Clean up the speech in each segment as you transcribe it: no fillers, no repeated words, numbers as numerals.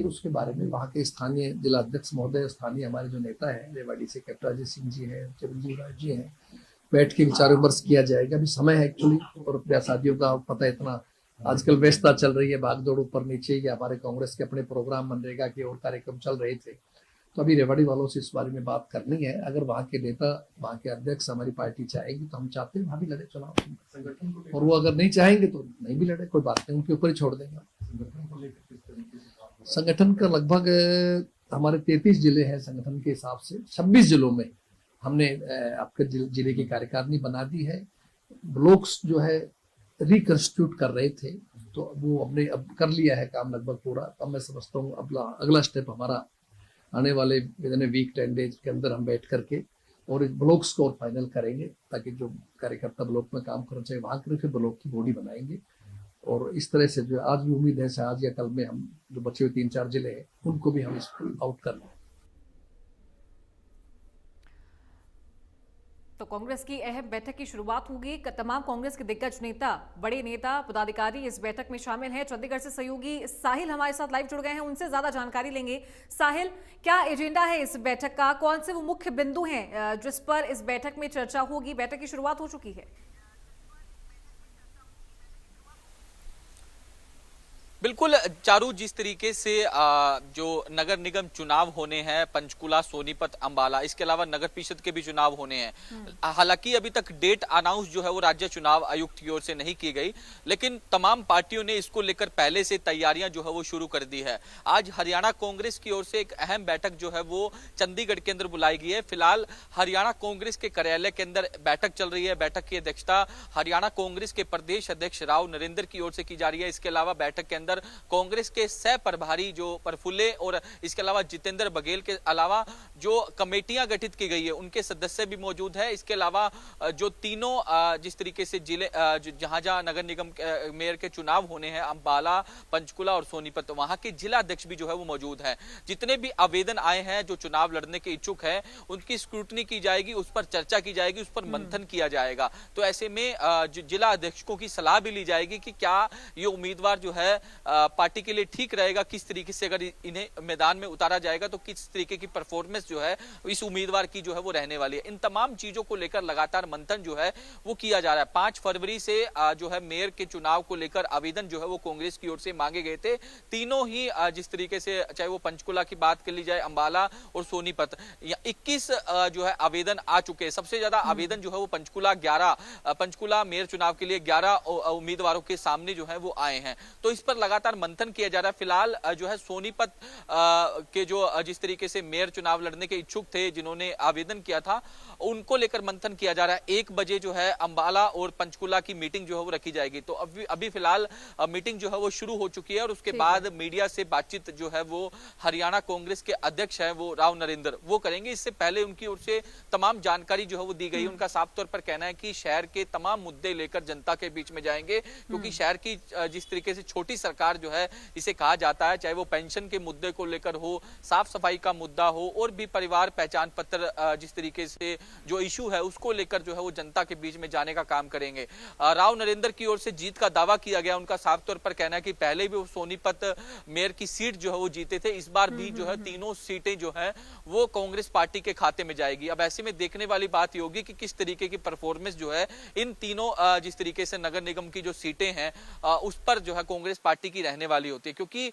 उसके बारे में वहाँ के स्थानीय जिला अध्यक्ष महोदय, स्थानीय हमारे जो नेता है रेवाड़ी से कैप्टन अजय सिंह जी हैं, चिरंजीव राज जी हैं, बैठ के विचार विमर्श किया जाएगा। अभी समय है एक्चुअली, और ब्याह शादियों का पता है इतना आजकल व्यस्तता चल रही है, भागदौड़ ऊपर नीचे, या हमारे कांग्रेस के अपने प्रोग्राम, मनरेगा के और कार्यक्रम चल रहे थे। तो अभी रेवाड़ी वालों से इस बारे में बात करनी है। अगर वहाँ के नेता, वहाँ के अध्यक्ष हमारी पार्टी चाहेगी तो हम चाहते हैं वहाँ भी लड़े चुनाव, और वो अगर नहीं चाहेंगे तो नहीं भी लड़े, कोई बात नहीं, उनके ऊपर ही छोड़ देंगे। संगठन का लगभग हमारे 33 जिले हैं संगठन के हिसाब से। 26 जिलों में हमने आपके जिले की कार्यकारिणी बना दी है। ब्लॉक्स जो है रिकंस्टिट्यूट कर रहे थे, तो वो हमने अब कर लिया है काम लगभग पूरा। अब मैं समझता हूँ अब अगला स्टेप हमारा आने वाले वीक 10 डेज के अंदर हम बैठ करके और इस ब्लॉक्स को और फाइनल करेंगे, ताकि जो कार्यकर्ता ब्लॉक में काम करना चाहिए वहाँ करें, फिर ब्लॉक की बॉडी बनाएंगे। और इस तरह से जो आज भी उम्मीद है आज या कल में हम जो बचे हुए 3-4 जिले हैं उनको भी हम इसको आउट कर लें। तो कांग्रेस की अहम बैठक की शुरुआत होगी। तमाम कांग्रेस के दिग्गज नेता, बड़े नेता, पदाधिकारी इस बैठक में शामिल हैं। चंडीगढ़ से सहयोगी साहिल हमारे साथ लाइव जुड़ गए हैं, उनसे ज्यादा जानकारी लेंगे। साहिल, क्या एजेंडा है इस बैठक का? कौन से वो मुख्य बिंदु हैं जिस पर इस बैठक में चर्चा होगी? बैठक की शुरुआत हो चुकी है। बिल्कुल चारू, जिस तरीके से जो नगर निगम चुनाव होने हैं, पंचकुला, सोनीपत, अंबाला, इसके अलावा नगर परिषद के भी चुनाव होने हैं। हालांकि अभी तक डेट अनाउंस जो है वो राज्य चुनाव आयुक्त की ओर से नहीं की गई, लेकिन तमाम पार्टियों ने इसको लेकर पहले से तैयारियां जो है वो शुरू कर दी है। आज हरियाणा कांग्रेस की ओर से एक अहम बैठक जो है वो चंडीगढ़ के अंदर बुलाई गई है। फिलहाल हरियाणा कांग्रेस के कार्यालय के अंदर बैठक चल रही है। बैठक की अध्यक्षता हरियाणा कांग्रेस के प्रदेश अध्यक्ष राव नरेंद्र की ओर से की जा रही है। इसके अलावा बैठक के अंदर कांग्रेस के सह प्रभारी जो प्रफुल्ले और इसके अलावा जितेंद्र बघेल के अलावा जो कमेटियां गठित की गई है उनके सदस्य भी मौजूद है। इसके अलावा जो तीनों जिस तरीके से जिले जहां जहां नगर निगम मेयर के चुनाव होने हैं, अंबाला, पंचकुला और सोनीपत, वहां के जिला अध्यक्ष भी जो है वो मौजूद है। जितने भी आवेदन आए हैं जो चुनाव लड़ने के इच्छुक है उनकी स्क्रूटनी की जाएगी, उस पर चर्चा की जाएगी, उस पर मंथन किया जाएगा। तो ऐसे में जिला अध्यक्षों की सलाह भी ली जाएगी कि क्या ये उम्मीदवार जो है पार्टी के लिए ठीक रहेगा, किस तरीके से अगर इन्हें मैदान में उतारा जाएगा तो किस तरीके की परफॉर्मेंस जो है इस उम्मीदवार की जो है वो रहने वाली है। इन तमाम चीजों को लेकर लगातार मंथन जो है वो किया जा रहा है। 5 फरवरी से जो है मेयर के चुनाव को लेकर आवेदन जो है वो कांग्रेस की ओर से मांगे गए थे। तीनों ही जिस तरीके से, चाहे वो पंचकुला की बात कर ली जाए, अंबाला और सोनीपत, 21 जो है आवेदन आ चुके हैं। सबसे ज्यादा आवेदन जो है वो पंचकुला मेयर चुनाव के लिए 11 उम्मीदवारों के सामने जो है वो आए हैं। तो इस पर लगातार मंथन किया जा रहा है। फिलहाल जो है सोनीपत के जो जिस तरीके से मेयर चुनाव लड़ने के इच्छुक थे, जिन्होंने आवेदन किया था, उनको लेकर मंथन किया जा रहा है। 1 बजे जो है अंबाला और पंचकुला की मीटिंग जो है वो रखी जाएगी। तो अभी फिलहाल मीटिंग जो है वो शुरू हो चुकी है और उसके बाद मीडिया से बातचीत जो है वो हरियाणा कांग्रेस के अध्यक्ष है वो राव नरेंद्र वो करेंगे। इससे पहले उनकी ओर से तमाम जानकारी जो है वो दी गई। उनका साफ तौर पर कहना है कि शहर के तमाम मुद्दे लेकर जनता के बीच में जाएंगे, क्योंकि शहर की जिस तरीके से छोटी सरकार जो है इसे कहा जाता है, चाहे वो पेंशन के मुद्दे को लेकर हो, साफ सफाई का मुद्दा हो, और भी परिवार पहचान पत्र जिस तरीके से जो इशू है उसको लेकर जो है वो जनता के बीच में जाने का काम करेंगे। राव नरेंद्र की ओर से जीत का दावा किया गया। उनका साफ तौर पर कहना है कि पहले भी वो सोनीपत मेयर की सीट जो है वो जीते थे, इस बार भी जो है तीनों सीटें जो है वो कांग्रेस पार्टी के खाते में जाएगी। अब ऐसे में देखने वाली बात ये होगी कि किस तरीके की परफॉर्मेंस जो है इन तीनों जिस तरीके से नगर निगम की जो सीटें हैं उस पर जो है कांग्रेस पार्टी की रहने वाली होती है, क्योंकि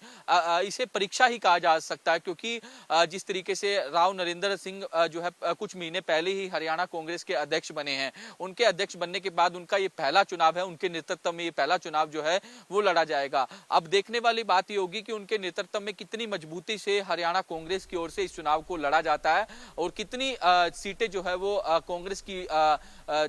इसे परीक्षा ही कहा जा सकता है। क्योंकि जिस तरीके से राव नरेंद्र सिंह जो है कुछ महीने पहले ही हरियाणा कांग्रेस के अध्यक्ष बने हैं, उनके अध्यक्ष बनने के बाद उनका ये पहला चुनाव है, उनके नेतृत्व में ये पहला चुनाव जो है वो लड़ा जाएगा। अब देखने वाली बात ये होगी कि उनके नेतृत्व में कितनी मजबूती से हरियाणा कांग्रेस की ओर से इस चुनाव को लड़ा जाता है और कितनी सीटें जो है वो कांग्रेस की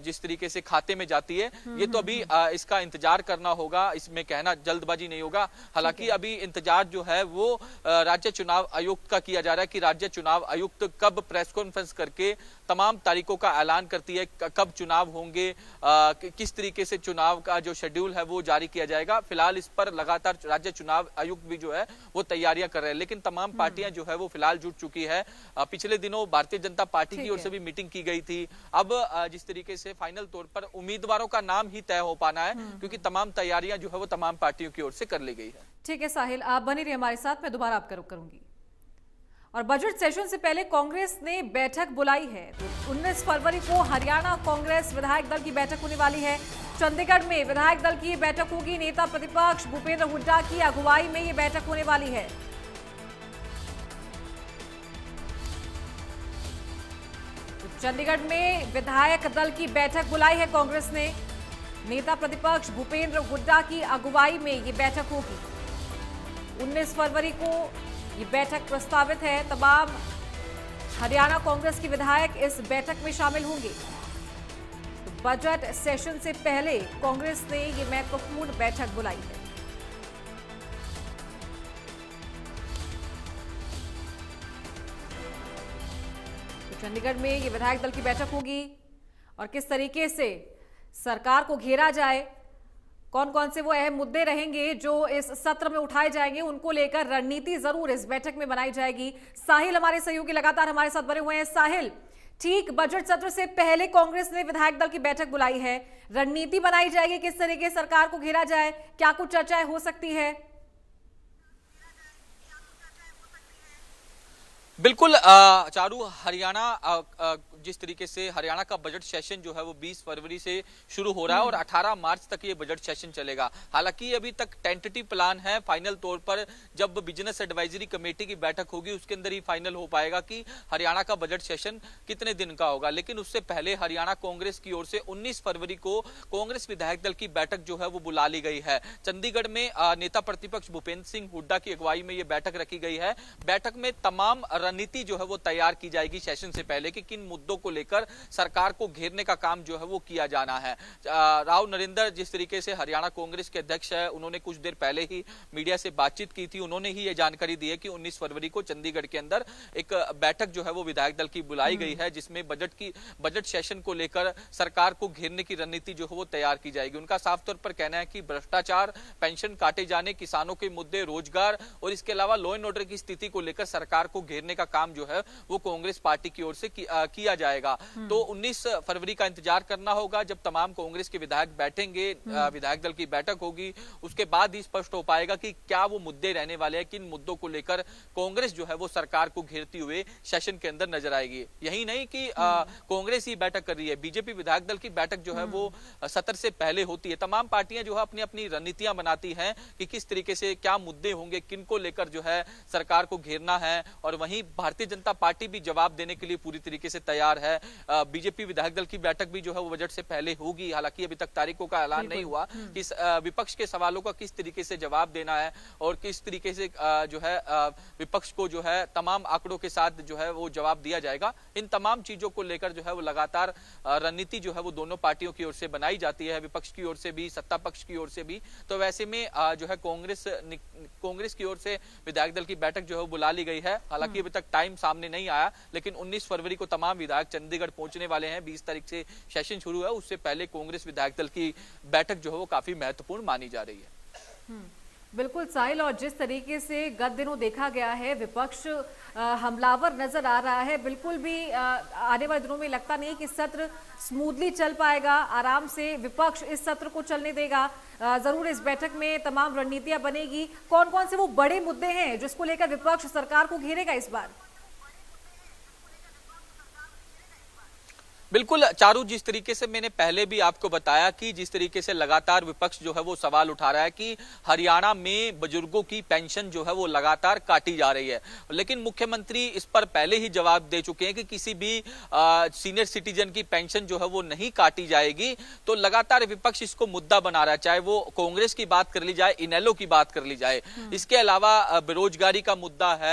जिस तरीके से खाते में जाती है। ये तो अभी इसका इंतजार करना होगा, इसमें कहना जल्दबाजी नहीं होगा। हालांकि अभी इंतजार जो है वो राज्य चुनाव आयुक्त का किया जा रहा है कि राज्य चुनाव आयुक्त कब प्रेस कॉन्फ्रेंस करके तमाम तारीखों का ऐलान करती है, कब चुनाव होंगे, किस तरीके से चुनाव का जो शेड्यूल है वो जारी किया जाएगा। फिलहाल इस पर लगातार राज्य चुनाव आयुक्त भी जो है वो तैयारियां कर रहे हैं, लेकिन तमाम पार्टियां जो है वो फिलहाल जुट चुकी है। पिछले दिनों भारतीय जनता पार्टी की ओर से भी मीटिंग की गई थी। अब जिस तरीके से फाइनल तौर पर उम्मीदवारों का नाम ही तय हो पाना है, क्योंकि तमाम तैयारियां जो है वो तमाम पार्टियों की ओर से कर ली गई है। ठीक है साहिल, आप बने रहिए हमारे साथ, मैं दोबारा आपका रुख करूंगी। और बजट सेशन से पहले कांग्रेस ने बैठक बुलाई है। तो 19 फरवरी को हरियाणा कांग्रेस विधायक दल की बैठक होने वाली है। चंडीगढ़ में विधायक दल की बैठक होगी। नेता प्रतिपक्ष भूपेंद्र हुड्डा की अगुवाई में ये बैठक होने वाली है। तो चंडीगढ़ में विधायक दल की बैठक बुलाई है कांग्रेस ने। नेता प्रतिपक्ष भूपेंद्र हुड्डा की अगुवाई में ये बैठक होगी। 19 फरवरी को ये बैठक प्रस्तावित है। तमाम हरियाणा कांग्रेस के विधायक इस बैठक में शामिल होंगे। तो बजट सेशन से पहले कांग्रेस ने ये महत्वपूर्ण बैठक बुलाई है। तो चंडीगढ़ में ये विधायक दल की बैठक होगी और किस तरीके से सरकार को घेरा जाए, कौन कौन से वो अहम मुद्दे रहेंगे जो इस सत्र में उठाए जाएंगे, उनको लेकर रणनीति जरूर इस बैठक में बनाई जाएगी। साहिल हमारे सहयोगी लगातार हमारे साथ बने हुए हैं। साहिल, ठीक बजट सत्र से पहले कांग्रेस ने विधायक दल की बैठक बुलाई है, रणनीति बनाई जाएगी, किस तरीके सरकार को घेरा जाए, क्या कुछ चर्चाएं हो सकती है? बिल्कुल चारू, हरियाणा जिस तरीके से हरियाणा का बजट सेशन जो है वो 20 फरवरी से शुरू हो रहा है और 18 मार्च तक ये बजट सेशन चलेगा। हालांकि अभी तक टेंटेटिव प्लान है, फाइनल तौर पर जब बिजनेस एडवाइजरी कमेटी की बैठक होगी उसके अंदर ही फाइनल हो पाएगा कि हरियाणा का बजट सेशन कितने दिन का होगा। लेकिन उससे पहले हरियाणा कांग्रेस की ओर से 19 फरवरी को कांग्रेस विधायक दल की बैठक जो है वो बुला ली गई है। चंडीगढ़ में नेता प्रतिपक्ष भूपेंद्र सिंह हुड्डा की अगुवाई में ये बैठक रखी गई है। बैठक में तमाम रणनीति जो है वो तैयार की जाएगी सेशन से पहले कि किन मुद्दों को लेकर सरकार को घेरने का काम जो है वो किया जाना है। राव नरेंद्र जिस तरीके से हरियाणा कांग्रेस के अध्यक्ष है, उन्होंने कुछ देर पहले ही मीडिया से बातचीत की थी। उन्होंने ही ये जानकारी दी है कि 19 फरवरी को चंडीगढ़ के अंदर एक बैठक जो है वो विधायक दल की बुलाई गई है, जिसमें बजट सेशन को लेकर सरकार को घेरने की रणनीति जो है वो तैयार की जाएगी। उनका साफ तौर पर कहना है कि भ्रष्टाचार, पेंशन काटे जाने, किसानों के मुद्दे, रोजगार और इसके अलावा लॉ एंड ऑर्डर की स्थिति को लेकर सरकार को घेरने का काम जो है वो कांग्रेस पार्टी की ओर से किया जाएगा। तो 19 फरवरी का इंतजार करना होगा जब तमाम कांग्रेस के विधायक बैठेंगे, विधायक दल की बैठक होगी। उसके बाद ही स्पष्ट हो पाएगा कि क्या वो मुद्दे रहने वाले हैं, किन मुद्दों को लेकर कांग्रेस जो है वो सरकार को घेरती हुए सेशन के अंदर नजर आएगी। यही नहीं कि कांग्रेस ही बैठक कर रही है, बीजेपी विधायक दल की बैठक जो है वो सत्र से पहले होती है। तमाम पार्टियां जो है अपनी अपनी रणनीतियां बनाती हैं कि किस तरीके से क्या मुद्दे होंगे, किनको लेकर जो है सरकार को घेरना है। और वहीं भारतीय जनता पार्टी भी जवाब देने के लिए पूरी तरीके से तैयार है। बीजेपी विधायक दल की बैठक भी जो है वो बजट से पहले होगी। हालांकि अभी तक तारीखों का ऐलान नहीं हुआ कि विपक्ष के सवालों का किस तरीके से जवाब देना है और किस तरीके से जो है विपक्ष को जो है तमाम आंकड़ों के साथ जो है वो जवाब दिया जाएगा। इन तमाम चीजों को लेकर जो है वो लगातार रणनीति जो है वो दोनों पार्टियों की ओर से बनाई जाती है, विपक्ष की ओर से भी, सत्ता पक्ष की ओर से भी। तो वैसे में जो है कांग्रेस की ओर से विधायक दल की बैठक जो है बुला ली गई है। हालांकि अभी तक टाइम सामने नहीं आया, लेकिन 19 फरवरी को तमाम विधायक चंडीगढ़ पहुंचने वाले हैं। 20 तारीख से सेशन शुरू है, उससे पहले कांग्रेस विधायक दल की बैठक जो है वो काफी महत्वपूर्ण मानी जा रही है। बिल्कुल साहिल, और जिस तरीके से गत दिनों देखा गया है विपक्ष हमलावर नजर आ रहा है, बिल्कुल भी आने वाले दिनों में लगता नहीं कि सत्र स्मूथली चल पाएगा। आराम से विपक्ष इस सत्र को चलने देगा। जरूर इस बैठक में तमाम रणनीतियां बनेगी। कौन कौन से वो बड़े मुद्दे हैं जिसको लेकर विपक्ष सरकार को घेरेगा इस बार? बिल्कुल चारू, जिस तरीके से मैंने पहले भी आपको बताया कि जिस तरीके से लगातार विपक्ष जो है वो सवाल उठा रहा है कि हरियाणा में बुजुर्गों की पेंशन जो है वो लगातार काटी जा रही है, लेकिन मुख्यमंत्री इस पर पहले ही जवाब दे चुके हैं कि किसी भी सीनियर सिटीजन की पेंशन जो है वो नहीं काटी जाएगी। तो लगातार विपक्ष इसको मुद्दा बना रहा है, चाहे वो कांग्रेस की बात कर ली जाए, इनेलो की बात कर ली जाए। इसके अलावा बेरोजगारी का मुद्दा है,